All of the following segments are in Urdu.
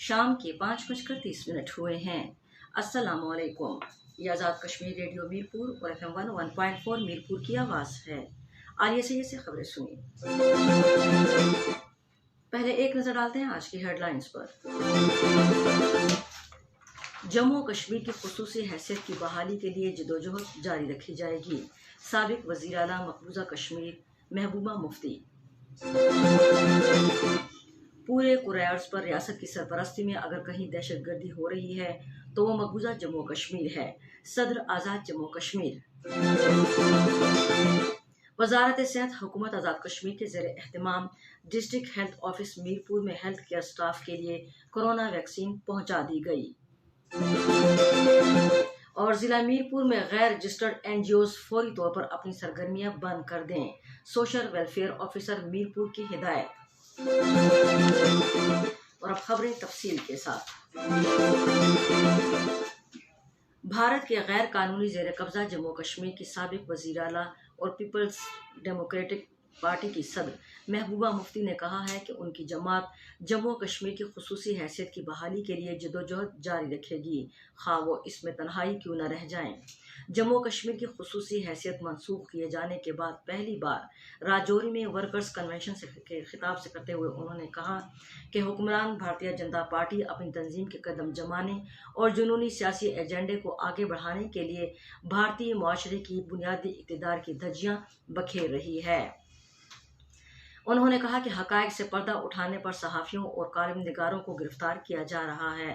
شام کے 5:30 ہوئے ہیں۔ السلام علیکم، یہ آزاد کشمیر ریڈیو میرپور اور FM 101.4 میرپور کی آواز ہے۔ آئیے سے خبریں سنیے۔ پہلے ایک نظر ڈالتے ہیں آج کی ہیڈ لائنز پر۔ جموں و کشمیر کی خصوصی حیثیت کی بحالی کے لیے جدوجہد جاری رکھی جائے گی، سابق وزیر اعلیٰ مقبوضہ کشمیر محبوبہ مفتی۔ پورے کرۂ ارض پر ریاست کی سرپرستی میں اگر کہیں دہشت گردی ہو رہی ہے تو وہ مقبوضہ جموں و کشمیر ہے، صدر آزاد جموں و کشمیر۔ وزارت صحت حکومت آزاد کشمیر کے زیر اہتمام ڈسٹرکٹ ہیلتھ آفس میرپور میں ہیلتھ کیئر سٹاف کے لیے کورونا ویکسین پہنچا دی گئی۔ اور ضلع میرپور میں غیر رجسٹرڈ NGOs فوری طور پر اپنی سرگرمیاں بند کر دیں، سوشل ویلفیئر آفیسر میرپور کی ہدایت۔ اور اب خبریں تفصیل کے ساتھ۔ بھارت کے غیر قانونی زیر قبضہ جموں و کشمیر کی سابق وزیر اعلیٰ اور پیپلز ڈیموکریٹک پارٹی کی صدر محبوبہ مفتی نے کہا ہے کہ ان کی جماعت جموں و کشمیر کی خصوصی حیثیت کی بحالی کے لیے جدوجہد جاری رکھے گی، خواہ وہ اس میں تنہائی کیوں نہ رہ جائیں۔ جموں و کشمیر کی خصوصی حیثیت منسوخ کیے جانے کے بعد پہلی بار راجوری میں ورکرز کنونشن کے خطاب سے کرتے ہوئے انہوں نے کہا کہ حکمران بھارتیہ جنتا پارٹی اپنی تنظیم کے قدم جمانے اور جنونی سیاسی ایجنڈے کو آگے بڑھانے کے لیے بھارتی معاشرے کی بنیادی اقتدار کی دھجیاں بکھیر رہی ہے۔ انہوں نے کہا کہ حقائق سے پردہ اٹھانے پر صحافیوں اور کالم نگاروں کو گرفتار کیا جا رہا ہے،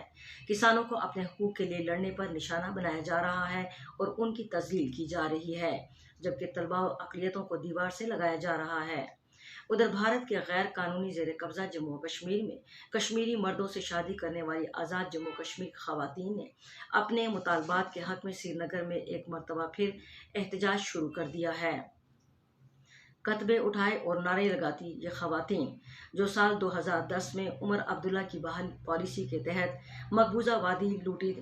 کسانوں کو اپنے حقوق کے لیے لڑنے پر نشانہ بنایا جا رہا ہے اور ان کی تذلیل کی جا رہی ہے، جبکہ طلباء و اقلیتوں کو دیوار سے لگایا جا رہا ہے۔ ادھر بھارت کے غیر قانونی زیر قبضہ جموں و کشمیر میں کشمیری مردوں سے شادی کرنے والی آزاد جموں و کشمیر کی خواتین نے اپنے مطالبات کے حق میں سری نگر میں ایک مرتبہ پھر احتجاج شروع کر دیا ہے۔ کتبے اٹھائے اور نعرے لگاتی یہ خواتین، جو سال 2010 میں عمر عبداللہ کی بحالی پالیسی کے تحت مقبوضہ وادی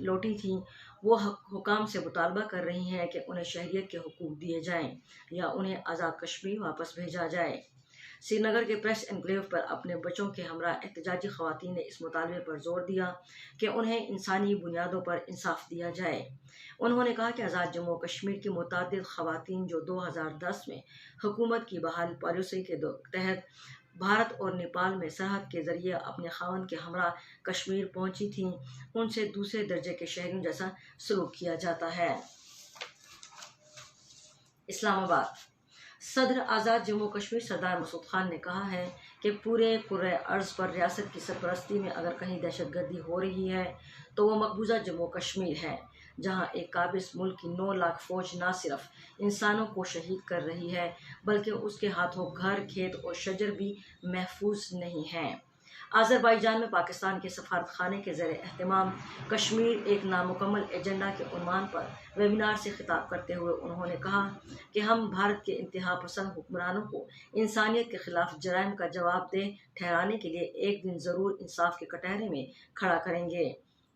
لوٹی تھیں، وہ حکام سے مطالبہ کر رہی ہیں کہ انہیں شہریت کے حقوق دیے جائیں یا انہیں آزاد کشمیر واپس بھیجا جائے۔ سری نگر کے پریس انکلیو پر اپنے بچوں کے ہمراہ احتجاجی خواتین نے اس مطالبے پر زور دیا کہ انہیں انسانی بنیادوں پر انصاف دیا جائے۔ انہوں نے کہا کہ آزاد جموں و کشمیر کی متعدد خواتین جو 2010 میں حکومت کی بحالی پالیسی کے تحت بھارت اور نیپال میں سرحد کے ذریعے اپنے خاوند کے ہمراہ کشمیر پہنچی تھیں، ان سے دوسرے درجے کے شہریوں جیسا سلوک کیا جاتا ہے۔ اسلام آباد۔ صدر آزاد جموں و کشمیر سردار مسعود خان نے کہا ہے کہ پورے کرۂ ارض پر ریاست کی سرپرستی میں اگر کہیں دہشت گردی ہو رہی ہے تو وہ مقبوضہ جموں و کشمیر ہے، جہاں ایک قابض ملک کی 9 لاکھ فوج نہ صرف انسانوں کو شہید کر رہی ہے بلکہ اس کے ہاتھوں گھر، کھیت اور شجر بھی محفوظ نہیں ہیں۔ آذربائیجان میں پاکستان کے سفارت خانے کے زیر اہتمام کشمیر ایک نامکمل ایجنڈا کے عنوان پر ویبینار سے خطاب کرتے ہوئے انہوں نے کہا کہ ہم بھارت کے انتہا پسند حکمرانوں کو انسانیت کے خلاف جرائم کا جواب دہ ٹھہرانے کے لیے ایک دن ضرور انصاف کے کٹہرے میں کھڑا کریں گے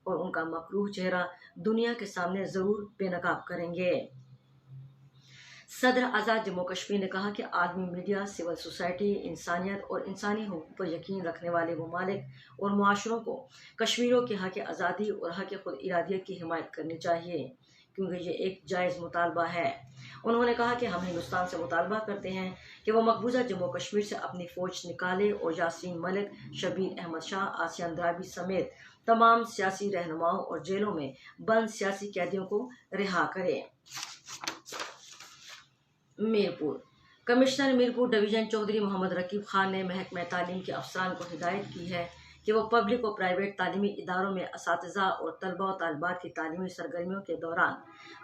اور ان کا مکروہ چہرہ دنیا کے سامنے ضرور بے نقاب کریں گے۔ صدر آزاد جموں و کشمیر نے کہا کہ عالمی میڈیا، سول سوسائٹی، انسانیت اور انسانی حقوق پر یقین رکھنے والے ممالک اور معاشروں کو کشمیریوں کے حق آزادی اور حق خود ارادیت کی حمایت کرنی چاہیے، کیونکہ یہ ایک جائز مطالبہ ہے۔ انہوں نے کہا کہ ہم ہندوستان سے مطالبہ کرتے ہیں کہ وہ مقبوضہ جموں و کشمیر سے اپنی فوج نکالے اور یاسین ملک، شبیر احمد شاہ، آسیہ اندرابی سمیت تمام سیاسی رہنماؤں اور جیلوں میں بند سیاسی قیدیوں کو رہا کرے۔ میرپور۔ کمشنر میرپور ڈویژن چودھری محمد رقیب خان نے محکمہ تعلیم کے افسران کو ہدایت کی ہے کہ وہ پبلک و پرائیویٹ تعلیمی اداروں میں اساتذہ اور طلباء و طالبات کی تعلیمی سرگرمیوں کے دوران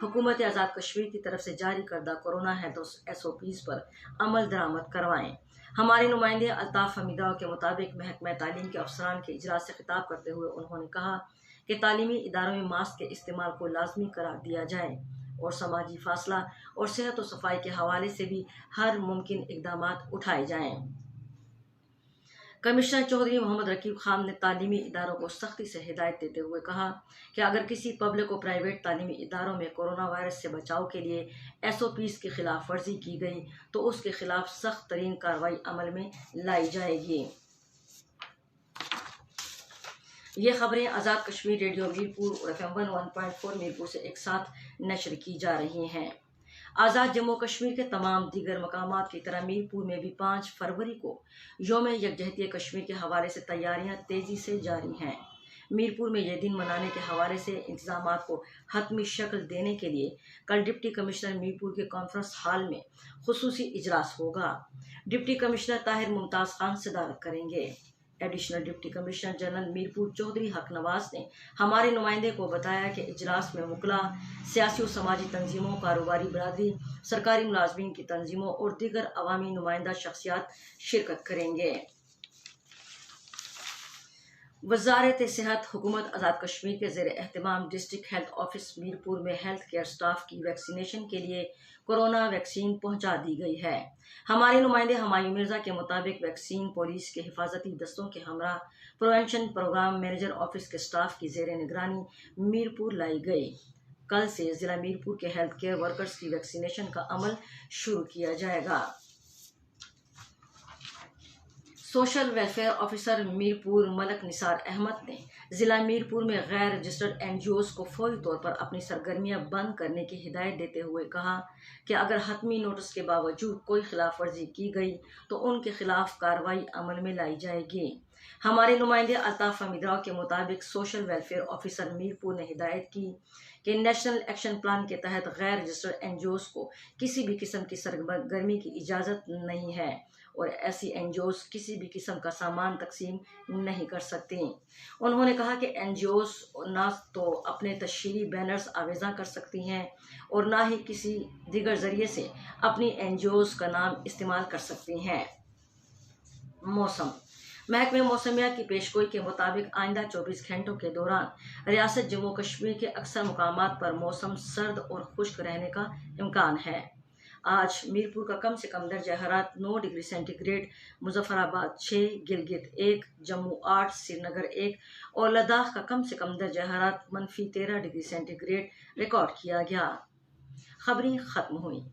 حکومت آزاد کشمیر کی طرف سے جاری کردہ کورونا SOPs پر عمل درآمد کروائیں۔ ہمارے نمائندے الطاف حمیدہ کے مطابق محکمہ تعلیم کے افسران کے اجلاس سے خطاب کرتے ہوئے انہوں نے کہا کہ تعلیمی اداروں میں ماسک کے استعمال کو لازمی قرار دیا جائے اور سماجی فاصلہ اور صحت و صفائی کے حوالے سے بھی ہر ممکن اقدامات اٹھائے جائیں۔ کمشنر چودھری محمد رقیب خان نے تعلیمی اداروں کو سختی سے ہدایت دیتے ہوئے کہا کہ اگر کسی پبلک و پرائیویٹ تعلیمی اداروں میں کورونا وائرس سے بچاؤ کے لیے SOPs کی خلاف ورزی کی گئی تو اس کے خلاف سخت ترین کارروائی عمل میں لائی جائے گی۔ یہ خبریں آزاد کشمیر ریڈیو میرپور اور FM 101.4 میرپور سے ایک ساتھ نشر کی جا رہی ہیں۔ آزاد جموں کشمیر کے تمام دیگر مقامات کی طرح میرپور میں بھی 5 فروری کو یوم یکجہتی کشمیر کے حوالے سے تیاریاں تیزی سے جاری ہیں۔ میرپور میں یہ دن منانے کے حوالے سے انتظامات کو حتمی شکل دینے کے لیے کل ڈپٹی کمشنر میرپور کے کانفرنس ہال میں خصوصی اجلاس ہوگا۔ ڈپٹی کمشنر طاہر ممتاز خان صدارت کریں گے۔ Additional deputy commissioner general Mirpur Chaudhry Haq Nawaz نے ہمارے نمائندے کو بتایا کہ اجلاس میں وکلاء، سیاسی و سماجی تنظیموں، کاروباری برادری، سرکاری ملازمین کی تنظیموں اور دیگر عوامی نمائندہ شخصیات شرکت کریں گے۔ وزارت صحت حکومت آزاد کشمیر کے زیر اہتمام ڈسٹرکٹ ہیلتھ آفس میرپور میں ہیلتھ کیئر سٹاف کی ویکسینیشن کے لیے کورونا ویکسین پہنچا دی گئی ہے۔ ہمارے نمائندے ہمایوں مرزا کے مطابق ویکسین پولیس کے حفاظتی دستوں کے ہمراہ پروینشن پروگرام مینیجر آفس کے سٹاف کی زیر نگرانی میرپور لائی گئی۔ کل سے ضلع میرپور کے ہیلتھ کیئر ورکرز کی ویکسینیشن کا عمل شروع کیا جائے گا۔ سوشل ویلفیئر آفیسر میرپور ملک نثار احمد نے ضلع میرپور میں غیر رجسٹرڈ NGOs کو فوری طور پر اپنی سرگرمیاں بند کرنے کی ہدایت دیتے ہوئے کہا کہ اگر حتمی نوٹس کے باوجود کوئی خلاف ورزی کی گئی تو ان کے خلاف کارروائی عمل میں لائی جائے گی۔ ہمارے نمائندے الطاف حمید راؤ کے مطابق سوشل ویلفیئر آفیسر میرپور نے ہدایت کی کہ نیشنل ایکشن پلان کے تحت غیر رجسٹرڈ NGOs کو کسی بھی قسم کی سرگرمی کی اجازت نہیں ہے اور ایسی NGOs کسی بھی قسم کا سامان تقسیم نہیں کر سکتی۔ انہوں نے کہا کہ NGOs نہ تو اپنے تشہیری بینرز آویزاں کر سکتی ہیں اور نہ ہی کسی دیگر ذریعے سے اپنی NGOs کا نام استعمال کر سکتی ہیں۔ موسم محکمہ موسمیات کی پیشگوئی کے مطابق آئندہ 24 گھنٹوں کے دوران ریاست جموں کشمیر کے اکثر مقامات پر موسم سرد اور خشک رہنے کا امکان ہے۔ آج میرپور کا کم سے کم درجہ حرارت 9 ڈگری سینٹی گریڈ، مظفر آباد 6، گلگت 1، جموں 8، سری نگر 1 اور لداخ کا کم سے کم درجہ حرارت -13 ڈگری سینٹی گریڈ ریکارڈ کیا گیا۔ خبریں ختم ہوئیں۔